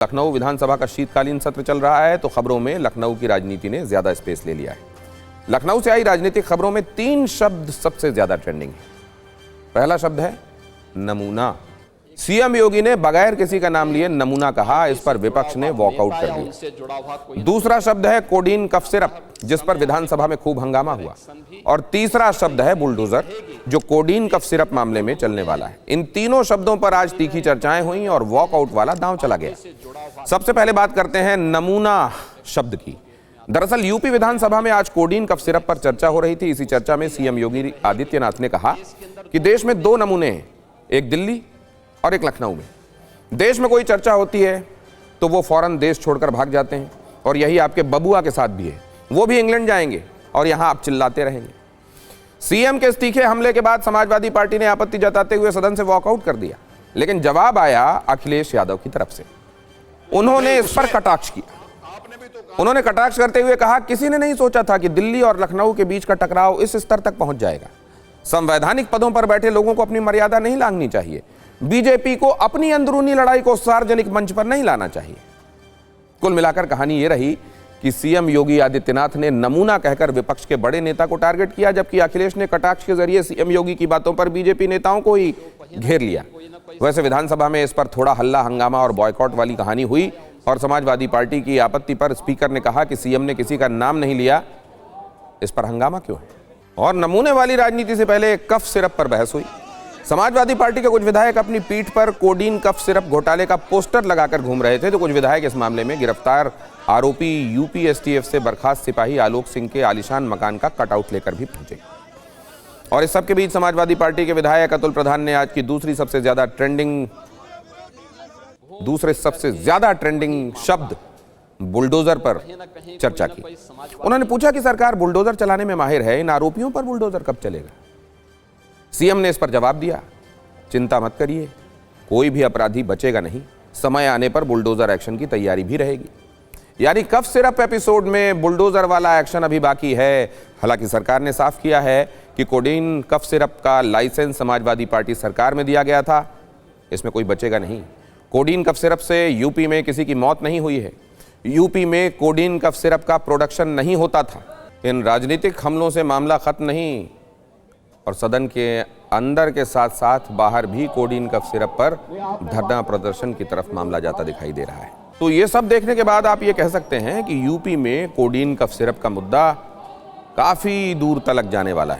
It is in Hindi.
लखनऊ विधानसभा का शीतकालीन सत्र चल रहा है तो खबरों में लखनऊ की राजनीति ने ज्यादा स्पेस ले लिया है। लखनऊ से आई राजनीतिक खबरों में 3 शब्द सबसे ज्यादा ट्रेंडिंग है। पहला शब्द है नमूना। सीएम योगी ने बगैर किसी का नाम लिए नमूना कहा, इस पर विपक्ष ने वॉकआउट कर दिया। दूसरा शब्द है कोडीन कफ सिरप, जिस पर विधानसभा में खूब हंगामा हुआ। और तीसरा शब्द है बुलडोजर, जो कोडीन कफ सिरप मामले में चलने वाला है। इन तीनों शब्दों पर आज तीखी चर्चाएं हुई और वॉकआउट वाला दांव चला गया। सबसे पहले बात करते हैं नमूना शब्द की। दरअसल यूपी विधानसभा में आज कोडीन कफ सिरप पर चर्चा हो रही थी। इसी चर्चा में सीएम योगी आदित्यनाथ ने कहा कि देश में 2 नमूने हैं, एक दिल्ली और एक लखनऊ में। देश में कोई चर्चा होती है तो वो फौरन देश छोड़कर भाग जाते हैं, और यही आपके बबुआ के साथ भी है। वो भी इंग्लैंड जाएंगे और यहां आप चिल्लाते रहेंगे। सीएम के इस तीखे हमले के बाद समाजवादी पार्टी ने आपत्ति जताते हुए सदन से वॉकआउट कर दिया, लेकिन जवाब आया अखिलेश यादव की तरफ से। उन्होंने इस पर कटाक्ष किया। उन्होंने कटाक्ष करते हुए कहा, किसी ने नहीं सोचा था कि दिल्ली और लखनऊ के बीच का टकराव इस स्तर तक पहुंच जाएगा। संवैधानिक पदों पर बैठे लोगों को अपनी मर्यादा नहीं लांघनी चाहिए। बीजेपी को अपनी अंदरूनी लड़ाई को सार्वजनिक मंच पर नहीं लाना चाहिए। कुल मिलाकर कहानी यह रही कि सीएम योगी आदित्यनाथ ने नमूना कहकर विपक्ष के बड़े नेता को टारगेट किया, जबकि अखिलेश ने कटाक्ष के जरिए सीएम योगी की बातों पर बीजेपी नेताओं को ही घेर लिया। वैसे विधानसभा में इस पर थोड़ा हल्ला हंगामा और बॉयकॉट वाली कहानी हुई, और समाजवादी पार्टी की आपत्ति पर स्पीकर ने कहा कि सीएम ने किसी का नाम नहीं लिया, इस पर हंगामा क्यों है। और नमूने वाली राजनीति से पहले कफ सिरप पर बहस हुई। समाजवादी पार्टी के कुछ विधायक अपनी पीठ पर कोडीन कफ सिरप घोटाले का पोस्टर लगाकर घूम रहे थे, तो कुछ विधायक इस मामले में गिरफ्तार आरोपी यूपी एसटीएफ से बर्खास्त सिपाही आलोक सिंह के आलीशान मकान का कटआउट लेकर भी पहुंचे। और इस सबके बीच समाजवादी पार्टी के विधायक अतुल प्रधान ने आज की दूसरे सबसे ज्यादा ट्रेंडिंग शब्द बुलडोजर पर चर्चा की। उन्होंने पूछा कि सरकार बुलडोजर चलाने में माहिर है, इन आरोपियों पर बुलडोजर कब चलेगा। सीएम ने इस पर जवाब दिया, चिंता मत करिए, कोई भी अपराधी बचेगा नहीं, समय आने पर बुलडोजर एक्शन की तैयारी भी रहेगी। यानी कफ सिरप एपिसोड में बुलडोजर वाला एक्शन अभी बाकी है। हालांकि सरकार ने साफ किया है कि कोडीन कफ सिरप का लाइसेंस समाजवादी पार्टी सरकार में दिया गया था, इसमें कोई बचेगा नहीं। कोडीन कफ सिरप से यूपी में किसी की मौत नहीं हुई है। यूपी में कोडीन कफ सिरप का प्रोडक्शन नहीं होता था। इन राजनीतिक हमलों से मामला खत्म नहीं, और सदन के अंदर के साथ साथ बाहर भी कोडीन कफ सिरप पर धरना प्रदर्शन की तरफ मामला जाता दिखाई दे रहा है। तो ये सब देखने के बाद आप ये कह सकते हैं कि यूपी में कोडीन कफ सिरप का मुद्दा काफी दूर तलक जाने वाला है।